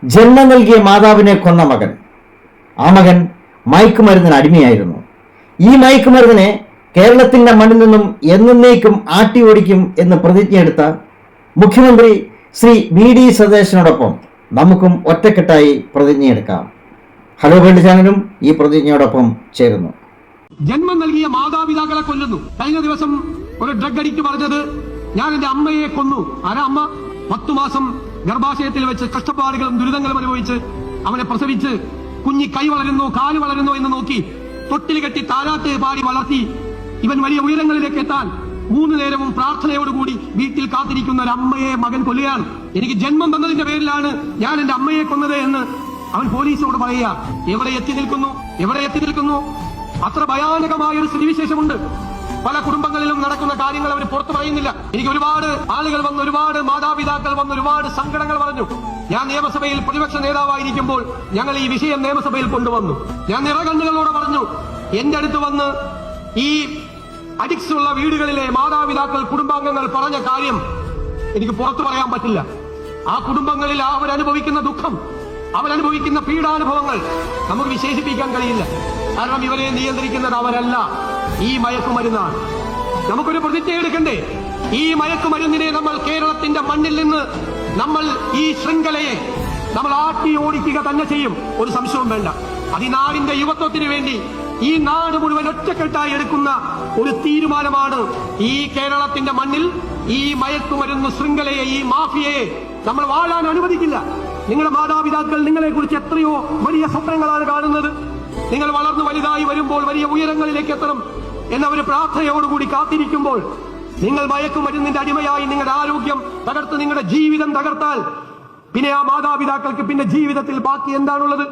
ജന്മം നൽകിയ മാതാവിനെ കൊന്ന മകൻ. ആ മകൻ മയക്കുമരുന്നിന് അടിമയായിരുന്നു. ഈ മയക്കുമരുന്നിനെ കേരളത്തിന്റെ മണ്ണിൽ നിന്നും എന്നേക്കും ആട്ടി ഓടിക്കും എന്ന് പ്രതിജ്ഞയെടുത്ത മുഖ്യമന്ത്രി ശ്രീ വി.ഡി. സതീശനോടൊപ്പം നമുക്കും ഒറ്റക്കെട്ടായി പ്രതിജ്ഞയെടുക്കാം. ഹലോ വേൾഡ് ചാനലും ഈ പ്രതിജ്ഞയോടൊപ്പം ചേരുന്നു. ജന്മം നൽകിയ മാതാപിതാക്കളെ കൊല്ലുന്നു. കഴിഞ്ഞ ദിവസം ഒരു ഡ്രഗ് അഡിക്റ്റ് പറഞ്ഞത്, ഞാൻ എന്റെ അമ്മയെ കൊന്നു. ആരാ അമ്മ? 10 മാസം ഗർഭാശയത്തിൽ വെച്ച് കഷ്ടപ്പാടുകളും ദുരിതങ്ങളും അനുഭവിച്ച് അവനെ പ്രസവിച്ച് കുഞ്ഞി കൈ വളരുന്നു, കാല് വളരുന്നു എന്ന് നോക്കി തൊട്ടിൽ കെട്ടി താരാട്ട് പാടി വളർത്തി ഇവൻ വലിയ ഉയരങ്ങളിലേക്ക് എത്താൻ 3 നേരവും പ്രാർത്ഥനയോടുകൂടി വീട്ടിൽ കാത്തിരിക്കുന്ന ഒരു അമ്മയെ മകൻ കൊല്ലുകയാണ്. എനിക്ക് ജന്മം തന്നതിന്റെ പേരിലാണ് ഞാൻ എന്റെ അമ്മയെ കൊന്നത് എന്ന് അവൻ പോലീസിനോട് പറയുക. എവിടെ എത്തി നിൽക്കുന്നു? അത്ര ഭയാനകമായ ഒരു സ്ഥിതിവിശേഷമുണ്ട്. പല കുടുംബങ്ങളിലും നടക്കുന്ന കാര്യങ്ങൾ അവർ പുറത്തു പറയുന്നില്ല. എനിക്ക് ഒരുപാട് ആളുകൾ വന്ന്, ഒരുപാട് മാതാപിതാക്കൾ വന്ന് ഒരുപാട് സങ്കടങ്ങൾ പറഞ്ഞു. ഞാൻ നിയമസഭയിൽ പ്രതിപക്ഷ നേതാവായിരിക്കുമ്പോൾ ഞങ്ങൾ ഈ വിഷയം നിയമസഭയിൽ കൊണ്ടുവന്നു. ഞാൻ നിറകണ്ണുകളോടെ പറഞ്ഞു, എന്റെ അടുത്ത് വന്ന് ഈ അഡിക്സ് ഉള്ള വീടുകളിലെ മാതാപിതാക്കൾ, കുടുംബാംഗങ്ങൾ പറഞ്ഞ കാര്യം എനിക്ക് പുറത്തു പറയാൻ പറ്റില്ല. ആ കുടുംബങ്ങളിൽ അവരനുഭവിക്കുന്ന ദുഃഖം, അവരനുഭവിക്കുന്ന പീഡാനുഭവങ്ങൾ നമുക്ക് വിശേഷിപ്പിക്കാൻ കഴിയില്ല. കാരണം ഇവരെ നിയന്ത്രിക്കുന്നത് അവരല്ല, ഈ മയക്കുമരുന്നാണ്. നമുക്കൊരു പ്രതിജ്ഞ എടുക്കണ്ടേ? ഈ മയക്കുമരുന്നിനെ നമ്മൾ കേരളത്തിന്റെ മണ്ണിൽ നിന്ന്, നമ്മൾ ഈ ശൃംഖലയെ നമ്മൾ ആട്ടി ഓടിക്കുക തന്നെ ചെയ്യും. ഒരു സംശയവും വേണ്ട. അത് ഈ നാടിന്റെ യുവത്വത്തിന് വേണ്ടി ഈ നാട് മുഴുവൻ ഒറ്റക്കെട്ടായി എടുക്കുന്ന ഒരു തീരുമാനമാണ്. ഈ കേരളത്തിന്റെ മണ്ണിൽ ഈ മയക്കുമരുന്ന് ശൃംഖലയെ, ഈ മാഫിയയെ നമ്മൾ വാഴാൻ അനുവദിക്കില്ല. നിങ്ങളുടെ മാതാപിതാക്കൾ നിങ്ങളെ കുറിച്ച് എത്രയോ വലിയ സ്വപ്നങ്ങളാണ് കാണുന്നത്. നിങ്ങൾ വളർന്നു വലുതായി വരുമ്പോൾ വലിയ ഉയരങ്ങളിലേക്ക് എത്തണം എന്നവർ പ്രാർത്ഥനയോടുകൂടി കാത്തിരിക്കുമ്പോൾ നിങ്ങൾ മയക്കുമരുന്നിന്റെ അടിമയായി നിങ്ങളുടെ ആരോഗ്യം തകർത്ത് നിങ്ങളുടെ ജീവിതം തകർത്താൽ പിന്നെ ആ മാതാപിതാക്കൾക്ക് പിന്നെ ജീവിതത്തിൽ ബാക്കി എന്താണുള്ളത്?